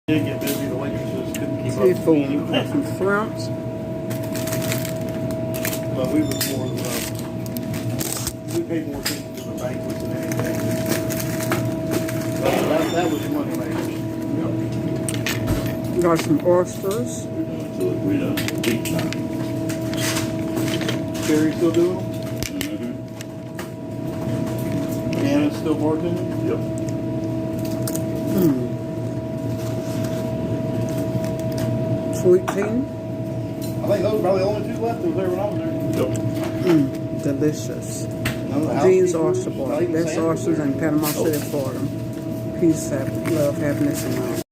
Did get busy, the waitresses couldn't keep up. Seafood, some shrimps. But we was more, we paid more attention to the banquets than anything. That was money makers. Got some oysters. We done big time. Sherry still doing them? Mm-hmm. Anna's still bartending? Yep. Sweet tea. I think those are probably the only two left that was there when I was there. Yep. Delicious. None of the These housekeepers, oyster not boys. even Best Sandra was oysters there. in Panama City, Florida. Peace, love, happiness, and love.